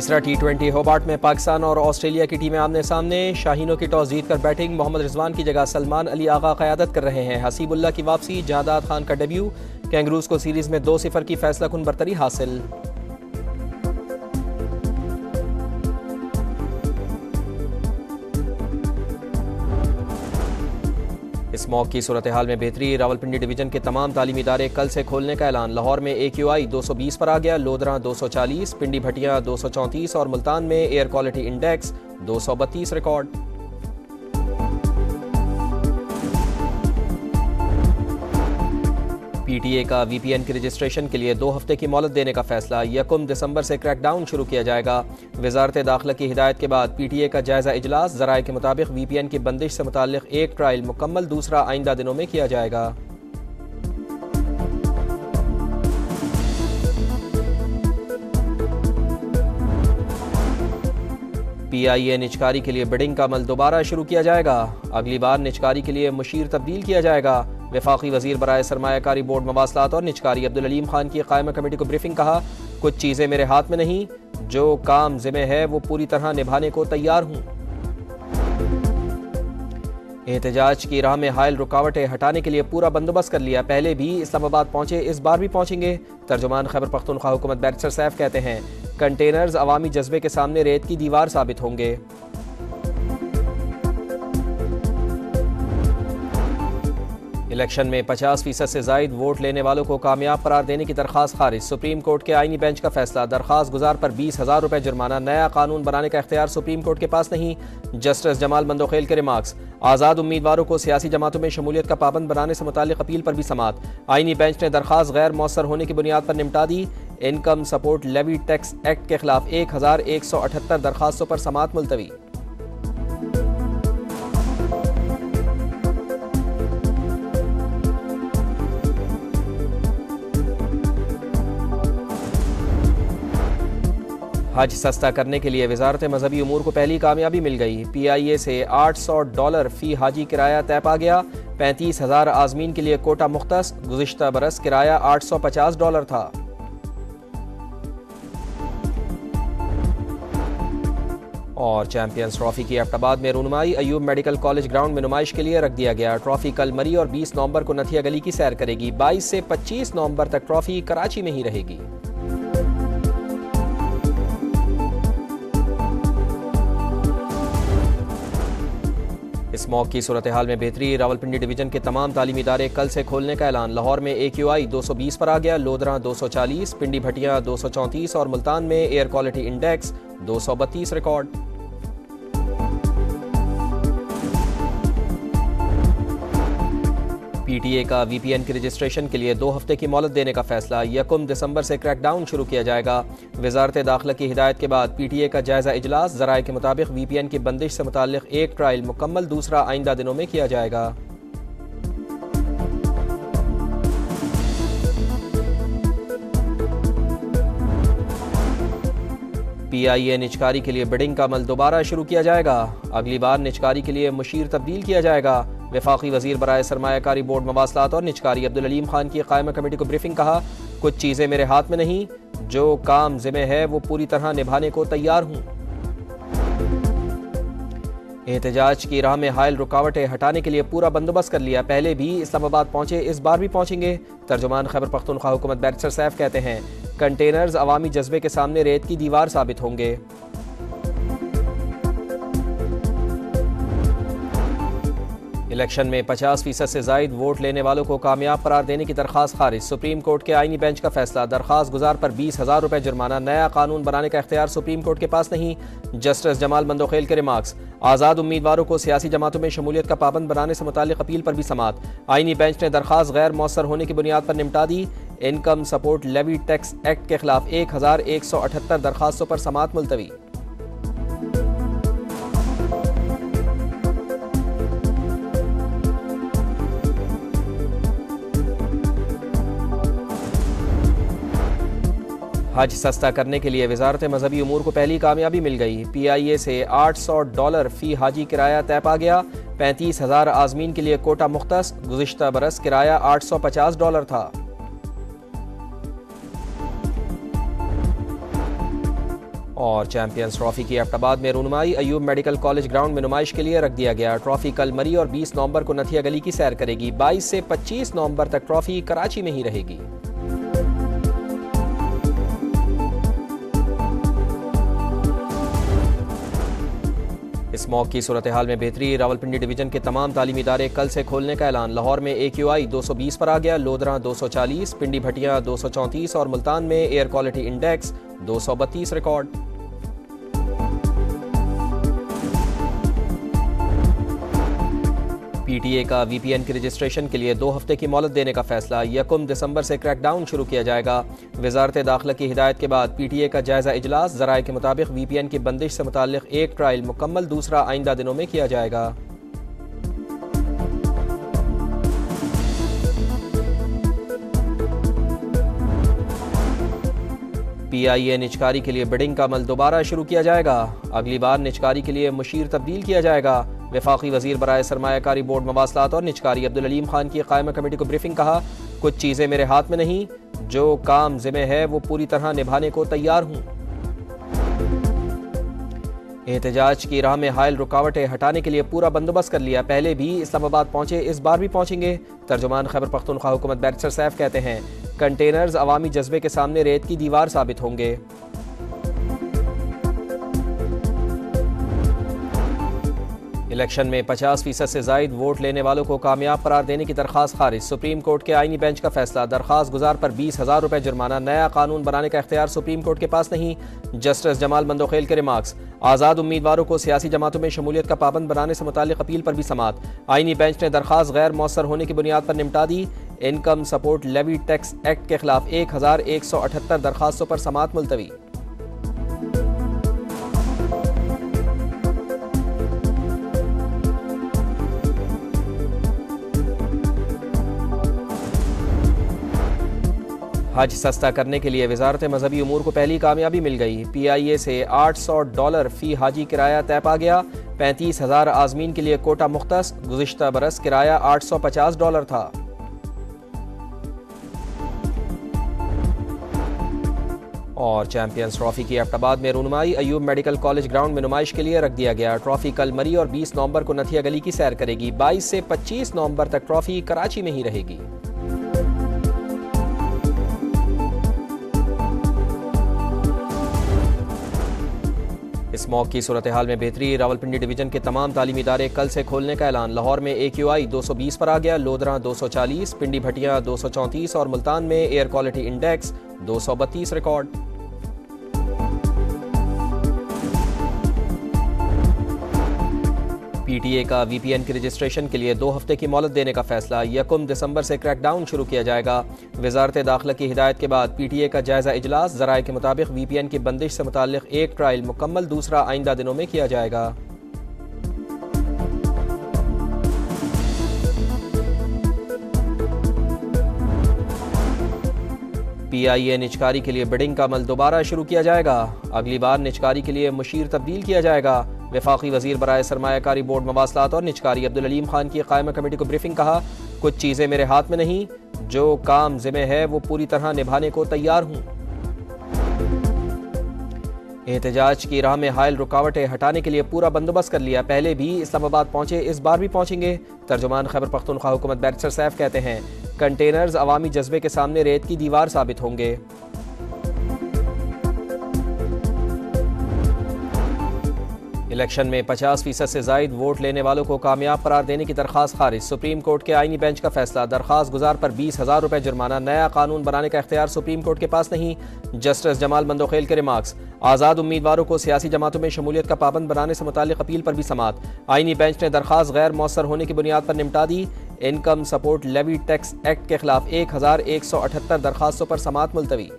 तीसरा T20 Hobart में पाकिस्तान और ऑस्ट्रेलिया की टीमें आमने सामने। शाहीनों की टॉस जीतकर बैटिंग, मोहम्मद रिजवान की जगह सलमान अली आगा क़यादत कर रहे हैं। हसीबुल्ला की वापसी, जहादाद खान का डेब्यू, कैंगरूज को सीरीज में 2-0 की फैसलाकुन बरतरी हासिल। स्मॉग की सूरत हाल में बेहतरी, रावलपिंडी डिवीजन के तमाम तालीमी इदारे कल से खोलने का ऐलान। लाहौर में AQI 220 पर आ गया, लोधरा 240, पिंडी भटिया 234 और मुल्तान में air quality index 232 record. PTA का VPN की रजिस्ट्रेशन के लिए 2 हफ्ते की मोहलत देने का फैसला। 1 दिसंबर से क्रैकडाउन शुरू किया जाएगा। वजारत दाखिला की हिदायत के बाद PTA का जायजा इजलास। ज़राए के मुताबिक VPN की बंदिश से मुताल्लिक एक ट्रायल मुकम्मल, दूसरा आइंदा दिनों में किया जाएगा। PIA निचकारी के लिए बिडिंग का अमल दोबारा शुरू किया जाएगा। अगली बार निचकारी के लिए मुशीर तब्दील किया जाएगा। वफाकी वजीर बराए सरमायाकारी बोर्ड मवासलात और निचकारी अब्दुल अलीम खान की कायमा कमेटी को ब्रीफिंग। कहा, कुछ चीज़ें मेरे हाथ में नहीं, जो काम जिम्मे है वो पूरी तरह निभाने को तैयार हूँ। एहतजाज की राह में हायल रुकावटें हटाने के लिए पूरा बंदोबस्त कर लिया। पहले भी इस्लामाबाद पहुंचे, इस बार भी पहुंचेंगे। तर्जुमान खैबर पख्तूनख्वा हुकूमत बैरिस्टर सैफ कहते हैं, कंटेनर्स अवामी जज्बे के सामने रेत की दीवार साबित होंगे। इलेक्शन में 50% से जायद वोट लेने वालों को कामयाब करार देने की दरख्वास्त खारिज। सुप्रीम कोर्ट के आईनी बेंच का फैसला। दरख्वास्त गुजार पर 20,000 रुपये जुर्माना। नया कानून बनाने का इख्तियार सुप्रीम कोर्ट के पास नहीं। जस्टिस जमाल मंदोखेल के रिमार्क्स। आज़ाद उम्मीदवारों को सियासी जमातों में शमूलियत का पाबंद बनाने से मुताल्लिक अपील पर भी समात। आईनी बेंच ने दरख्वास्त गैर मौसर होने की बुनियाद पर निपटा दी। Income support levy tax act के खिलाफ 1178 दरख्वास्तों पर समात मुलतवी। हज सस्ता करने के लिए वजारत मजहबी उमूर को पहली कामयाबी मिल गई। PIA से $800 फी हाजी किराया तय पा गया। 35,000 आजमीन के लिए कोटा मुख्तस। गुज़िश्ता बरस किराया $850 था। और चैंपियंस ट्रॉफी की एबटाबाद में रूनुमाई। अयूब मेडिकल कॉलेज ग्राउंड में नुमाइश के लिए रख दिया गया। ट्रॉफी कल मरी और 20 नवंबर को नथिया गली की सैर करेगी। 22 से 25 नवंबर तक ट्रॉफी कराची में ही रहेगी। स्मॉग की सूरत हाल में बेहतरी, रावलपिंडी डिवीजन के तमाम तालीमी इदारे कल से खोलने का ऐलान। लाहौर में AQI 220 पर आ गया, लोधरा 240, पिंडी भटिया 234 और मुल्तान में air quality index 232 record. PTA का VPN की रजिस्ट्रेशन के लिए 2 हफ्ते की मोहलत देने का फैसला। 1 दिसंबर से क्रैकडाउन शुरू किया जाएगा। वजारत दाखिला की हिदायत के बाद PTA का जायजा इजलास। ज़राए के मुताबिक VPN की बंदिश से मुताल्लिक एक ट्रायल मुकम्मल, दूसरा आइंदा दिनों में किया जाएगा। PIA निचकारी के लिए बिडिंग का अमल दोबारा शुरू किया जाएगा। अगली बार निचकारी के लिए मुशीर तब्दील किया जाएगा। वफाकी वजीर बराए सरमायाकारी बोर्ड मवासलात और निचकारी अब्दुल अलीम खान की कायमा कमेटी को ब्रीफिंग। कहा, कुछ चीज़ें मेरे हाथ में नहीं, जो काम जिम्मे है वो पूरी तरह निभाने को तैयार हूँ। एहतजाज की राह में हायल रुकावटें हटाने के लिए पूरा बंदोबस्त कर लिया। पहले भी इस्लामाबाद पहुंचे, इस बार भी पहुंचेंगे। तर्जुमान खैबर पख्तूनख्वा हुकूमत बैरिस्टर सैफ कहते हैं, कंटेनर्स अवामी जज्बे के सामने रेत की दीवार साबित होंगे। इलेक्शन में 50% से जायद वोट लेने वालों को कामयाब करार देने की दरख्वास्त खारिज। सुप्रीम कोर्ट के आईनी बेंच का फैसला। दरख्वास्त गुजार पर 20,000 रुपये जुर्माना। नया कानून बनाने का इख्तियार सुप्रीम कोर्ट के पास नहीं। जस्टिस जमाल मंदोखेल के रिमार्क्स। आज़ाद उम्मीदवारों को सियासी जमातों में शमूलियत का पाबंद बनाने से मुताल्लिक अपील पर भी समात। आईनी बेंच ने दरख्वास्त गैर मौसर होने की बुनियाद पर निपटा दी। Income support levy tax act के खिलाफ 1178 दरख्वास्तों पर समात मुलतवी। हज सस्ता करने के लिए वजारत मजहबी उमूर को पहली कामयाबी मिल गई। PIA से $800 फी हाजी किराया तय पा गया। 35,000 आजमीन के लिए कोटा मुख्तस। गुज़िश्ता बरस किराया $850 था। और चैंपियंस ट्रॉफी की एबटाबाद में रूनुमाई अयूब मेडिकल कॉलेज ग्राउंड में नुमाइश के लिए रख दिया गया। ट्रॉफी कल मरी और 20 नवंबर को नथिया गली की सैर करेगी। 22 से 25 नवंबर तक ट्रॉफी कराची में ही रहेगी। इस मौके की सूरत हाल में बेहतरी। रावलपिंडी डिवीजन के तमाम तालीमी इदारे कल से खोलने का ऐलान। लाहौर में AQI 220 पर आ गया, लोधरा 240, पिंडी भटिया 234 और मुल्तान में air quality index 232 record. PTA का VPN की रजिस्ट्रेशन के लिए 2 हफ्ते की मोहलत देने का फैसला। 1 दिसंबर से क्रैकडाउन शुरू किया जाएगा। वजारत दाखिला की हिदायत के बाद PTA का जायजा इजलास। ज़राए के मुताबिक VPN की बंदिश से मुताल्लिक एक ट्रायल मुकम्मल, दूसरा आइंदा दिनों में किया जाएगा। PIA निचकारी के लिए बिडिंग का अमल दोबारा शुरू किया जाएगा। अगली बार निचकारी के लिए मुशीर तब्दील किया जाएगा। वफाकी वजीर बराए सरमायाकारी बोर्ड मवासलात और निचकारी अब्दुल अलीम खान की कायमा कमेटी को ब्रीफिंग। कहा, कुछ चीज़ें मेरे हाथ में नहीं, जो काम जिम्मे है वो पूरी तरह निभाने को तैयार हूँ। एहतजाज की राह में हायल रुकावटें हटाने के लिए पूरा बंदोबस्त कर लिया। पहले भी इस्लामाबाद पहुंचे, इस बार भी पहुंचेंगे। तर्जुमान खैबर पख्तूनख्वा हुकूमत बैरिस्टर सैफ कहते हैं, कंटेनर्स अवामी जज्बे के सामने रेत की दीवार साबित होंगे। इलेक्शन में 50% से जायद वोट लेने वालों को कामयाब करार देने की दरखास्त खारिज। सुप्रीम कोर्ट के आईनी बेंच का फैसला। दरखास्त गुजार पर 20,000 रुपए जुर्माना। नया कानून बनाने का इख्तियार सुप्रीम कोर्ट के पास नहीं। जस्टिस जमाल मंदोखेल के रिमार्क्स। आज़ाद उम्मीदवारों को सियासी जमातों में शमूलियत का पाबंद बनाने से मुताल्लिक अपील पर भी समात। आईनी बेंच ने दरखास्त गैर मौसर होने की बुनियाद पर निपटा दी। Income support levy tax act के खिलाफ 1178 दरखास्तों पर समात मुलतवी। हज सस्ता करने के लिए वजारत मजहबी उमूर को पहली कामयाबी मिल गई। PIA से $800 फी हाजी किराया तय पा गया। 35,000 आजमीन के लिए कोटा मुख्तस। गुज़िश्ता बरस किराया $850 था। और चैंपियंस ट्रॉफी की एबटाबाद में रूनुमाई अयूब मेडिकल कॉलेज ग्राउंड में नुमाइश के लिए रख दिया गया। ट्रॉफी कल मरी और 20 नवंबर को नथिया गली की सैर करेगी। 22 से 25 नवंबर तक ट्रॉफी कराची में ही रहेगी। इस मौके की सूरत हाल में बेहतरी। रावलपिंडी डिवीजन के तमाम तालीमी इदारे कल से खोलने का ऐलान। लाहौर में AQI 220 पर आ गया, लोधरा 240, पिंडी भटिया 234 और मुल्तान में air quality index 232 record. PTA का VPN की रजिस्ट्रेशन के लिए 2 हफ्ते की मोहलत देने का फैसला। 1 दिसंबर से क्रैकडाउन शुरू किया जाएगा। वजारत दाखिला की हिदायत के बाद PTA का जायजा इजलास। ज़राए के मुताबिक VPN की बंदिश से मुताल्लिक एक ट्रायल मुकम्मल, दूसरा आइंदा दिनों में किया जाएगा। PIA निचकारी के लिए बिडिंग का अमल दोबारा शुरू किया जाएगा। अगली बार निचकारी के लिए मुशीर तब्दील किया जाएगा। वफाकी वजीर बराए सरमायाकारी बोर्ड मवासलात और निचकारी अब्दुल अलीम खान की कायमा कमेटी को ब्रीफिंग। कहा, कुछ चीज़ें मेरे हाथ में नहीं, जो काम जिम्मे है वो पूरी तरह निभाने को तैयार हूँ। एहतजाज की राह में हायल रुकावटें हटाने के लिए पूरा बंदोबस्त कर लिया। पहले भी इस्लामाबाद पहुंचे, इस बार भी पहुंचेंगे। तर्जुमान खैबर पख्तूनख्वा हुकूमत बैरिस्टर सैफ कहते हैं, कंटेनर्स अवामी जज्बे के सामने रेत की दीवार साबित होंगे। इलेक्शन में 50% से जायद वोट लेने वालों को कामयाब करार देने की दरखास्त खारिज। सुप्रीम कोर्ट के आईनी बेंच का फैसला। दरखास्त गुजार पर 20,000 रुपए जुर्माना। नया कानून बनाने का इख्तियार सुप्रीम कोर्ट के पास नहीं। जस्टिस जमाल मंदोखेल के रिमार्क्स। आज़ाद उम्मीदवारों को सियासी जमातों में शमूलियत का पाबंद बनाने से मुताल्लिक अपील पर भी समात। आईनी बेंच ने दरखास्त गैर मौसर होने की बुनियाद पर निपटा दी। Income support levy tax act के खिलाफ 1178 दरखास्तों पर समात मुलतवी।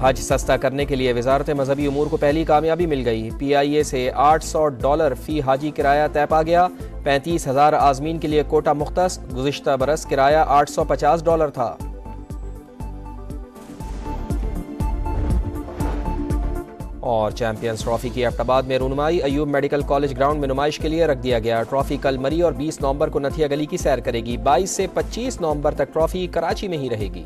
हज सस्ता करने के लिए वजारत मजहबी उमूर को पहली कामयाबी मिल गई। PIA से $800 फी हाजी किराया तय पा गया। 35,000 आजमीन के लिए कोटा मुख्तस। गुज़िश्ता बरस किराया $850 था। और चैंपियंस ट्रॉफी की एबटाबाद में रूनुमाई, अयूब मेडिकल कॉलेज ग्राउंड में नुमाइश के लिए रख दिया गया। ट्रॉफी कल मरी और 20 नवंबर को नथिया गली की सैर करेगी। 22 से 25 नवंबर तक ट्रॉफी कराची में ही रहेगी।